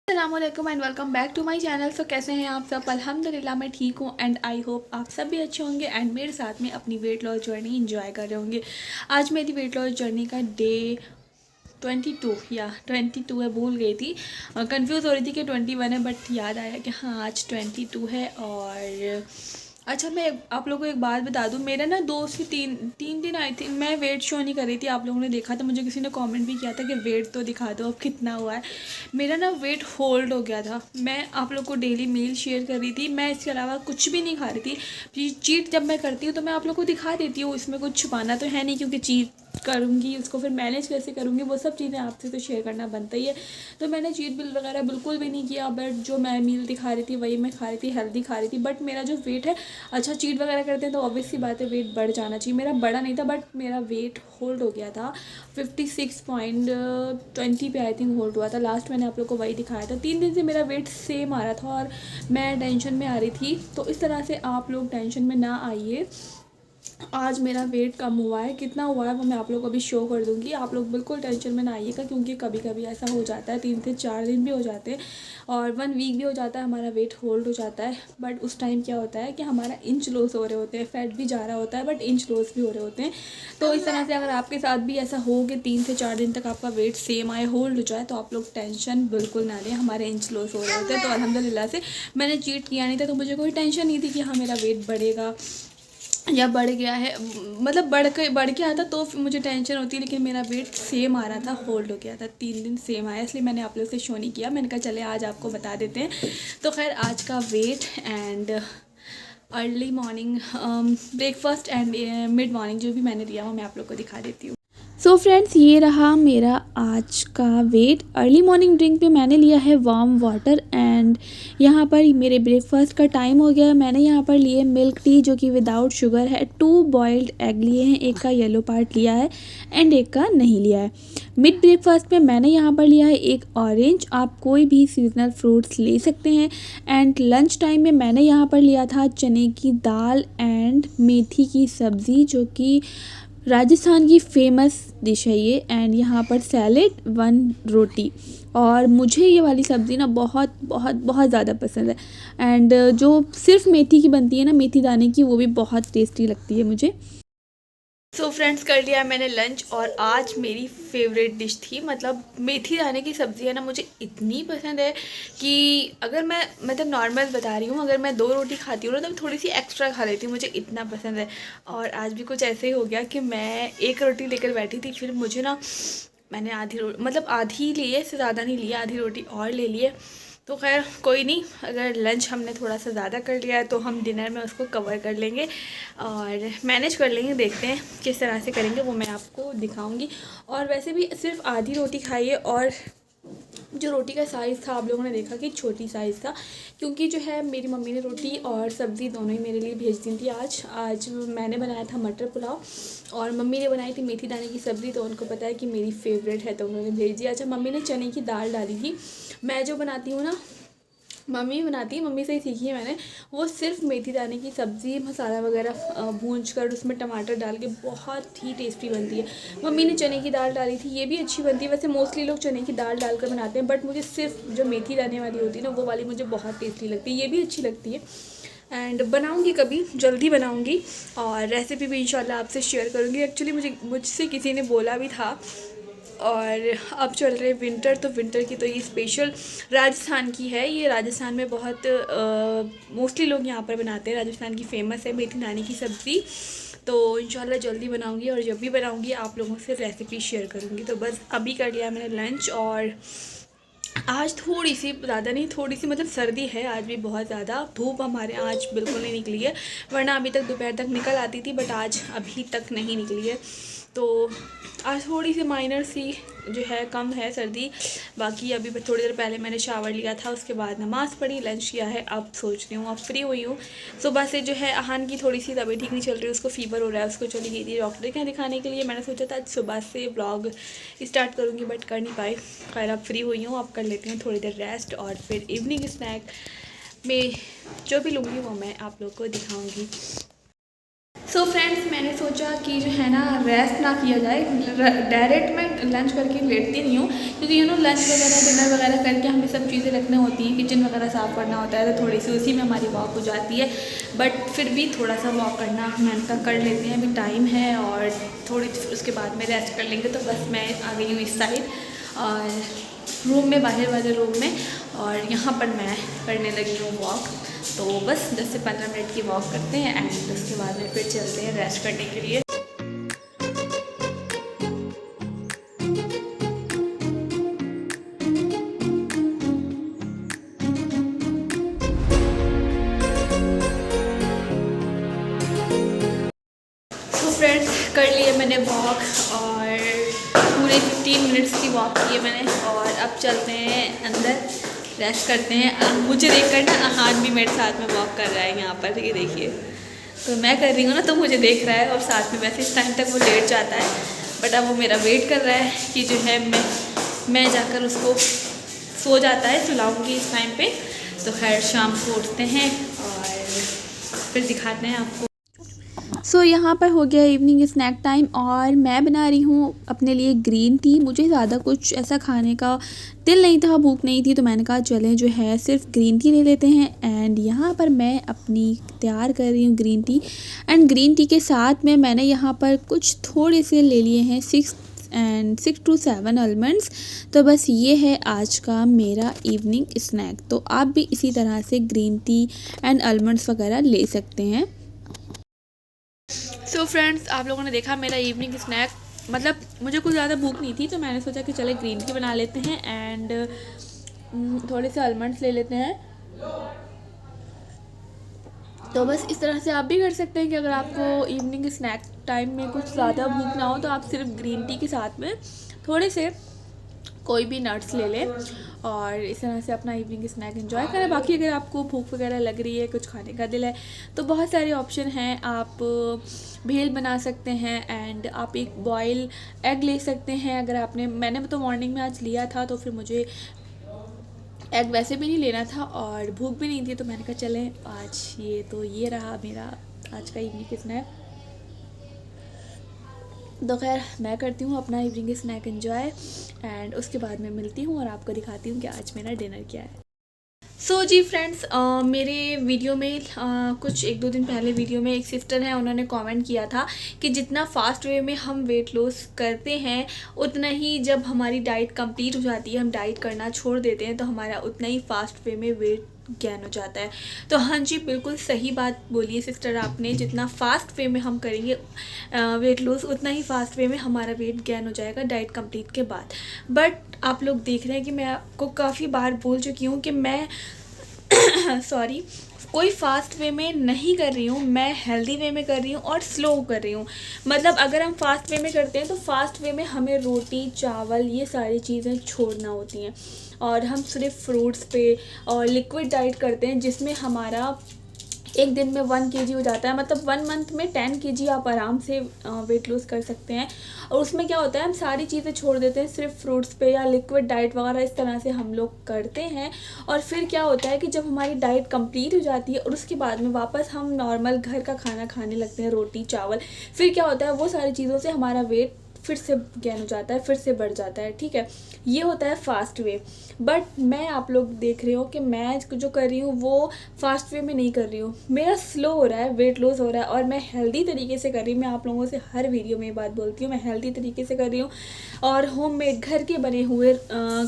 अस्सलामुअलैकुम and welcome back to my channel. So कैसे हैं आप सब? अल्हम्दुलिल्लाह मैं ठीक हूँ एंड आई होप आप सब भी अच्छे होंगे एंड मेरे साथ में अपनी वेट लॉस जर्नी इंजॉय कर रहे होंगे। आज मेरी वेट लॉस जर्नी का डे 22 है, भूल गई थी, कंफ्यूज हो रही थी कि 21 है, बट याद आया कि हाँ आज 22 है। और अच्छा, मैं आप लोगों को एक बात बता दूं, मेरा ना 2 से 3 दिन आई थी, मैं वेट शो नहीं कर रही थी। आप लोगों ने देखा था, मुझे किसी ने कमेंट भी किया था कि वेट तो दिखा दो अब कितना हुआ है। मेरा ना वेट होल्ड हो गया था। मैं आप लोग को डेली मील शेयर कर रही थी, मैं इसके अलावा कुछ भी नहीं खा रही थी। चीट जब मैं करती हूँ तो मैं आप लोग को दिखा देती हूँ, इसमें कुछ छुपाना तो है नहीं, क्योंकि चीट करूँगी उसको फिर मैनेज कैसे करूँगी वो सब चीज़ें आपसे तो शेयर करना बनता ही है। तो मैंने चीट बिल वगैरह बिल्कुल भी नहीं किया, बट जो मैं मील दिखा रही थी वही मैं खा रही थी, हेल्दी खा रही थी। बट मेरा जो वेट है, अच्छा चीट वगैरह करते हैं तो ऑब्वियस सी बात है वेट बढ़ जाना चाहिए। मेरा बढ़ा नहीं था, बट मेरा वेट होल्ड हो गया था 56.20 पे आई थिंक होल्ड हुआ था। लास्ट मैंने आप लोग को वही दिखाया था। 3 दिन से मेरा वेट सेम आ रहा था और मैं टेंशन में आ रही थी। तो इस तरह से आप लोग टेंशन में ना आइए। आज मेरा वेट कम हुआ है, कितना हुआ है वो मैं आप लोग को अभी शो कर दूंगी। आप लोग बिल्कुल टेंशन में ना आइएगा, क्योंकि कभी कभी ऐसा हो जाता है, 3 से 4 दिन भी हो जाते हैं और 1 वीक भी हो जाता है, हमारा वेट होल्ड हो जाता है। बट उस टाइम क्या होता है कि हमारा इंच लॉस हो रहे होते हैं, फैट भी जा रहा होता है बट इंच लॉस भी हो रहे होते हैं। तो इस तरह से अगर आपके साथ भी ऐसा हो कि 3 से 4 दिन तक आपका वेट सेम आए, होल्ड हो जाए, तो आप लोग टेंशन बिल्कुल ना लें। हमारे इंच लॉस हो रहे होते हैं तो अल्हम्दुलिल्लाह से मैंने चीट किया नहीं था, तो मुझे कोई टेंशन नहीं थी कि हाँ मेरा वेट बढ़ेगा या बढ़ गया है। मतलब बढ़ के आता तो मुझे टेंशन होती, लेकिन मेरा वेट सेम आ रहा था, होल्ड हो गया था। 3 दिन सेम आया, इसलिए मैंने आप लोग से शो नहीं किया। मैंने कहा चले आज आपको बता देते हैं। तो खैर आज का weight and early morning breakfast and mid morning जो भी मैंने दिया वो मैं आप लोग को दिखा देती हूँ। सो फ्रेंड्स, ये रहा मेरा आज का वेट। अर्ली मॉर्निंग ड्रिंक पे मैंने लिया है वार्म वाटर एंड यहाँ पर मेरे ब्रेकफास्ट का टाइम हो गया। मैंने यहाँ पर लिए मिल्क टी जो कि विदाउट शुगर है। 2 बॉइल्ड एग लिए हैं, एक का येलो पार्ट लिया है एंड एक का नहीं लिया है। मिड ब्रेकफास्ट पे मैंने यहाँ पर लिया है एक ऑरेंज, आप कोई भी सीजनल फ्रूट्स ले सकते हैं। एंड लंच टाइम में मैंने यहाँ पर लिया था चने की दाल एंड मेथी की सब्ज़ी, जो कि राजस्थान की फेमस डिश है ये। एंड यहाँ पर सैलेड, 1 रोटी। और मुझे ये वाली सब्ज़ी ना बहुत बहुत बहुत ज़्यादा पसंद है। एंड जो सिर्फ मेथी की बनती है ना, मेथी दाने की, वो भी बहुत टेस्टी लगती है मुझे। सो फ्रेंड्स, कर लिया मैंने लंच और आज मेरी फेवरेट डिश थी, मतलब मेथी दाने की सब्ज़ी है ना, मुझे इतनी पसंद है कि अगर मैं मतलब नॉर्मल बता रही हूँ, अगर मैं 2 रोटी खाती हूँ ना तो थोड़ी सी एक्स्ट्रा खा लेती हूँ, मुझे इतना पसंद है। और आज भी कुछ ऐसे ही हो गया कि मैं 1 रोटी लेकर बैठी थी, फिर मुझे ना मैंने आधी रोटी, मतलब आधी ली है, इससे ज़्यादा नहीं लिया, आधी रोटी और ले लिए। तो खैर कोई नहीं, अगर लंच हमने थोड़ा सा ज़्यादा कर लिया है तो हम डिनर में उसको कवर कर लेंगे और मैनेज कर लेंगे। देखते हैं किस तरह से करेंगे, वो मैं आपको दिखाऊंगी। और वैसे भी सिर्फ आधी रोटी खाइए। और जो रोटी का साइज़ था आप लोगों ने देखा कि छोटी साइज़ था, क्योंकि जो है मेरी मम्मी ने रोटी और सब्ज़ी दोनों ही मेरे लिए भेज दी थी। आज मैंने बनाया था मटर पुलाव और मम्मी ने बनाई थी मेथी दाने की सब्ज़ी, तो उनको पता है कि मेरी फेवरेट है तो उन्होंने भेज दिया। अच्छा, मम्मी ने चने की दाल डाली थी। मैं जो बनाती हूँ ना, मम्मी बनाती है, मम्मी से ही सीखी है मैंने। वो सिर्फ मेथी दाने की सब्ज़ी मसाला वगैरह भूंज कर उसमें टमाटर डाल के बहुत ही टेस्टी बनती है। मम्मी ने चने की दाल डाली थी, ये भी अच्छी बनती है। वैसे मोस्टली लोग चने की दाल डालकर बनाते हैं, बट मुझे सिर्फ जो मेथी दाने वाली होती है ना, वो वाली मुझे बहुत टेस्टी लगती है, ये भी अच्छी लगती है। एंड बनाऊंगी, कभी जल्दी बनाऊंगी और रेसिपी भी इंशाल्लाह आपसे शेयर करूंगी। एक्चुअली मुझसे किसी ने बोला भी था। और अब चल रहे विंटर, तो विंटर की तो ये स्पेशल राजस्थान की है। ये राजस्थान में बहुत मोस्टली लोग यहाँ पर बनाते हैं, राजस्थान की फ़ेमस है मेथी दाने की सब्ज़ी। तो इंशाल्लाह जल्दी बनाऊंगी और जब भी बनाऊंगी आप लोगों से रेसिपी शेयर करूंगी। तो बस अभी कर लिया मैंने लंच और आज थोड़ी सी, ज़्यादा नहीं, थोड़ी सी मतलब सर्दी है आज भी बहुत ज़्यादा। धूप हमारे यहाँ आज बिल्कुल नहीं निकली है, वरना अभी तक दोपहर तक निकल आती थी, बट आज अभी तक नहीं निकली है। तो आज थोड़ी सी माइनर सी जो है कम है सर्दी। बाकी अभी थोड़ी देर पहले मैंने शावर लिया था, उसके बाद नमाज़ पढ़ी, लंच किया है, अब सोच रही हूँ, अब फ्री हुई हूँ। सुबह से जो है अहान की थोड़ी सी तबीयत ठीक नहीं चल रही, उसको फ़ीवर हो रहा है, उसको चली गई थी डॉक्टर के यहाँ दिखाने के लिए। मैंने सोचा था आज सुबह से ब्लॉग स्टार्ट करूँगी, बट कर नहीं पाई। खैर अब फ्री हुई हूँ, अब कर लेती हूँ थोड़ी देर रेस्ट और फिर इवनिंग स्नैक में जो भी लूँगी वो मैं आप लोग को दिखाऊँगी। सो फ्रेंड्स, मैंने सोचा कि जो है ना रेस्ट ना किया जाए, डायरेक्ट मैं लंच करके लेटती नहीं हूँ, क्योंकि लंच वगैरह डिनर वगैरह करके हमें सब चीज़ें रखनी होती हैं, किचन वगैरह साफ़ करना होता है, तो थोड़ी सी उसी में हमारी वॉक हो जाती है। बट फिर भी थोड़ा सा वॉक करना मैंने कहा कर लेते हैं, अभी टाइम है और थोड़ी उसके बाद में रेस्ट कर लेंगे। तो बस मैं आ गई हूँ इस साइड और रूम में, बाहर वाले रूम में, और यहाँ पर मैं करने लगी हूँ वॉक। तो बस 10 से 15 मिनट की वॉक करते हैं एंड उसके बाद में फिर चलते हैं रेस्ट करने के लिए। तो फ्रेंड्स, कर लिए मैंने वॉक और पूरे 15 मिनट्स की वॉक की है मैंने, और अब चलते हैं अंदर, रेस्ट करते हैं। मुझे देखकर ना अहान भी मेरे साथ में वॉक कर रहा है यहाँ पर, ये देखिए। तो मैं कर रही हूँ ना तो मुझे देख रहा है, और साथ में वैसे इस टाइम तक वो लेट जाता है, बट अब वो मेरा वेट कर रहा है कि जो है मैं जाकर उसको सो जाता है, सुलाऊँगी इस टाइम पे। तो खैर शाम को उठते हैं और फिर दिखाते हैं आपको। सो यहाँ पर हो गया इवनिंग स्नैक टाइम और मैं बना रही हूँ अपने लिए ग्रीन टी। मुझे ज़्यादा कुछ ऐसा खाने का दिल नहीं था, भूख नहीं थी, तो मैंने कहा चलें जो है सिर्फ ग्रीन टी ले लेते हैं। एंड यहाँ पर मैं अपनी तैयार कर रही हूँ green tea, and green tea के साथ में मैंने यहाँ पर कुछ थोड़े से ले लिए हैं 6 to 7 आलमंड्स। तो बस ये है आज का मेरा इवनिंग स्नैक। तो आप भी इसी तरह से ग्रीन टी एंड आलमंड्स वगैरह ले सकते हैं। सो फ्रेंड्स, आप लोगों ने देखा मेरा इवनिंग स्नैक, मतलब मुझे कुछ ज़्यादा भूख नहीं थी, तो मैंने सोचा कि चले ग्रीन टी बना लेते हैं एंड थोड़े से आलमंड्स ले लेते हैं। तो बस इस तरह से आप भी कर सकते हैं कि अगर आपको इवनिंग स्नैक टाइम में कुछ ज़्यादा भूख ना हो तो आप सिर्फ ग्रीन टी के साथ में थोड़े से कोई भी नट्स ले लें और इस तरह से अपना इवनिंग स्नैक एंजॉय करें। बाकी अगर आपको भूख वगैरह लग रही है, कुछ खाने का दिल है, तो बहुत सारे ऑप्शन हैं। आप भेल बना सकते हैं एंड आप एक बॉयल एग ले सकते हैं। अगर मैंने तो मॉर्निंग में आज लिया था, तो फिर मुझे एग वैसे भी नहीं लेना था और भूख भी नहीं थी, तो मैंने कहा चलें आज ये रहा मेरा आज का इवनिंग स्नैक। तो खैर मैं करती हूँ अपना इवनिंग स्नैक एंजॉय एंड उसके बाद मैं मिलती हूँ और आपको दिखाती हूँ कि आज मेरा डिनर क्या है। सो जी फ्रेंड्स, मेरे वीडियो में कुछ 1-2 दिन पहले वीडियो में एक सिस्टर हैं, उन्होंने कमेंट किया था कि जितना फास्ट वे में हम वेट लॉस करते हैं, उतना ही जब हमारी डाइट कंप्लीट हो जाती है, हम डाइट करना छोड़ देते हैं, तो हमारा उतना ही फास्ट वे में वेट गेन हो जाता है। तो हाँ जी, बिल्कुल सही बात बोली है सिस्टर आपने, जितना फास्ट वे में हम करेंगे वेट लॉस, उतना ही फास्ट वे में हमारा वेट गेन हो जाएगा डाइट कंप्लीट के बाद। बट आप लोग देख रहे हैं कि मैं आपको काफ़ी बार बोल चुकी हूँ कि मैं सॉरी, कोई फास्ट वे में नहीं कर रही हूँ, मैं हेल्दी वे में कर रही हूँ और स्लो कर रही हूँ। मतलब अगर हम फास्ट वे में करते हैं तो फास्ट वे में हमें रोटी चावल ये सारी चीज़ें छोड़ना होती हैं, और हम सिर्फ फ्रूट्स पे और लिक्विड डाइट करते हैं, जिसमें हमारा एक दिन में 1 kg हो जाता है। मतलब 1 मंथ में 10 kg आप आराम से वेट लूज़ कर सकते हैं। और उसमें क्या होता है, हम सारी चीज़ें छोड़ देते हैं, सिर्फ फ्रूट्स पे या लिक्विड डाइट वगैरह इस तरह से हम लोग करते हैं। और फिर क्या होता है कि जब हमारी डाइट कंप्लीट हो जाती है और उसके बाद में वापस हम नॉर्मल घर का खाना खाने लगते हैं, रोटी चावल, फिर क्या होता है, वो सारी चीज़ों से हमारा वेट फिर से गेन हो जाता है, फिर से बढ़ जाता है। ठीक है, ये होता है फास्ट वे। बट मैं, आप लोग देख रहे हो कि मैं जो कर रही हूँ वो फास्ट वे में नहीं कर रही हूँ, मेरा स्लो हो रहा है, वेट लॉस हो रहा है, और मैं हेल्दी तरीके से कर रही हूँ। मैं आप लोगों से हर वीडियो में ये बात बोलती हूँ, मैं हेल्दी तरीके से कर रही हूँ और होममेड घर के बने हुए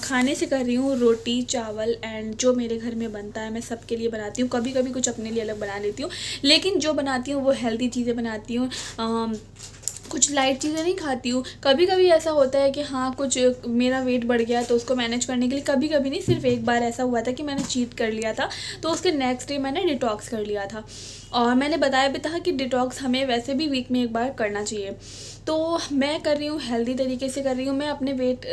खाने से कर रही हूँ। रोटी चावल एंड जो मेरे घर में बनता है मैं सबके लिए बनाती हूँ, कभी कभी कुछ अपने लिए अलग बना लेती हूँ, लेकिन जो बनाती हूँ वो हेल्दी चीज़ें बनाती हूँ, कुछ लाइट चीज़ें नहीं खाती हूँ। कभी कभी ऐसा होता है कि हाँ कुछ मेरा वेट बढ़ गया, तो उसको मैनेज करने के लिए, कभी कभी नहीं, सिर्फ एक बार ऐसा हुआ था कि मैंने चीट कर लिया था, तो उसके नेक्स्ट डे मैंने डिटॉक्स कर लिया था। और मैंने बताया भी था कि डिटॉक्स हमें वैसे भी वीक में एक बार करना चाहिए। तो मैं कर रही हूँ, हेल्दी तरीके से कर रही हूँ। मैं अपने वेट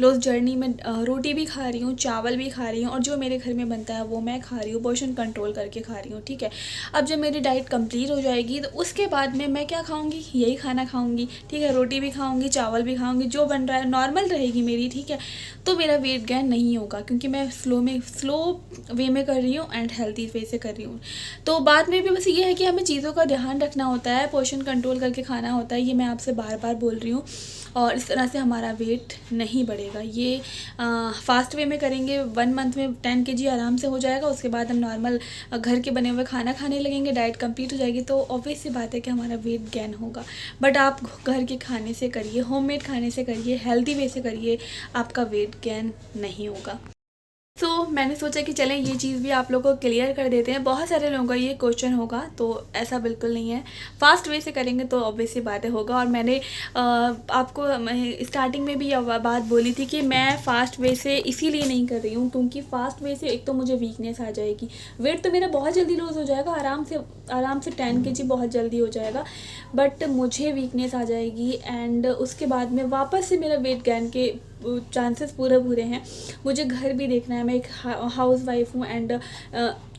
लॉस जर्नी में रोटी भी खा रही हूँ, चावल भी खा रही हूँ, और जो मेरे घर में बनता है वो मैं खा रही हूँ, पोर्शन कंट्रोल करके खा रही हूँ। ठीक है, अब जब मेरी डाइट कंप्लीट हो जाएगी तो उसके बाद में मैं क्या खाऊंगी, यही खाना खाऊंगी। ठीक है, रोटी भी खाऊंगी, चावल भी खाऊंगी, जो बन रहा है नॉर्मल रहेगी मेरी। ठीक है, तो मेरा वेट गेन नहीं होगा, क्योंकि मैं स्लो वे में कर रही हूँ एंड हेल्दी वे से कर रही हूँ। तो बाद में में भी बस ये है कि हमें चीज़ों का ध्यान रखना होता है, पोर्शन कंट्रोल करके खाना होता है, ये मैं आपसे बार बार बोल रही हूँ। और इस तरह से हमारा वेट नहीं बढ़ेगा। ये फास्ट वे में करेंगे 1 मंथ में 10 kg आराम से हो जाएगा। उसके बाद हम नॉर्मल घर के बने हुए खाना खाने लगेंगे, डाइट कंप्लीट हो जाएगी, तो ऑब्वियस सी बात है कि हमारा वेट गेन होगा। बट आप घर के खाने से करिए, होममेड खाने से करिए, हेल्दी वे से करिए, आपका वेट गेन नहीं होगा। तो मैंने सोचा कि चलें ये चीज़ भी आप लोगों को क्लियर कर देते हैं। बहुत सारे लोगों का ये क्वेश्चन होगा, तो ऐसा बिल्कुल नहीं है। फास्ट वे से करेंगे तो ऑब्वियस सी बातें होगा। और मैंने आपको स्टार्टिंग में भी यह बात बोली थी कि मैं फ़ास्ट वे से इसीलिए नहीं कर रही हूँ क्योंकि फ़ास्ट वे से एक तो मुझे वीकनेस आ जाएगी, वेट तो मेरा बहुत जल्दी लूज़ हो जाएगा, आराम से 10 kg बहुत जल्दी हो जाएगा, बट मुझे वीकनेस आ जाएगी एंड उसके बाद में वापस से मेरा वेट गेन के चांसेस पूरे हैं। मुझे घर भी देखना है, मैं एक हाउस वाइफ हूँ एंड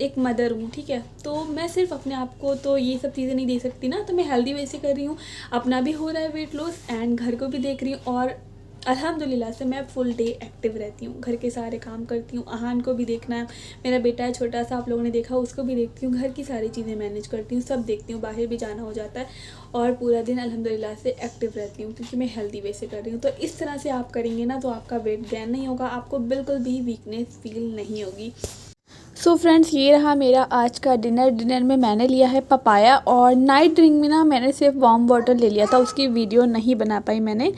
एक मदर हूँ, ठीक है। तो मैं सिर्फ अपने आप को तो ये सब चीज़ें नहीं दे सकती ना, तो मैं हेल्दी वे से कर रही हूँ, अपना भी हो रहा है वेट लॉस एंड घर को भी देख रही हूँ। और अल्हम्दुलिल्लाह से मैं फुल डे एक्टिव रहती हूँ, घर के सारे काम करती हूँ, अहान को भी देखना है, मेरा बेटा है छोटा सा, आप लोगों ने देखा, उसको भी देखती हूँ, घर की सारी चीज़ें मैनेज करती हूँ, सब देखती हूँ, बाहर भी जाना हो जाता है और पूरा दिन अल्हम्दुलिल्लाह से एक्टिव रहती हूँ क्योंकि मैं हेल्दी वे से कर रही हूँ। तो इस तरह से आप करेंगे ना तो आपका वेट गेन नहीं होगा, आपको बिल्कुल भी वीकनेस फील नहीं होगी। सो फ्रेंड्स, ये रहा मेरा आज का डिनर में मैंने लिया है पपाया और नाइट ड्रिंक में ना मैंने सिर्फ वार्म वाटर ले लिया था, उसकी वीडियो नहीं बना पाई मैंने।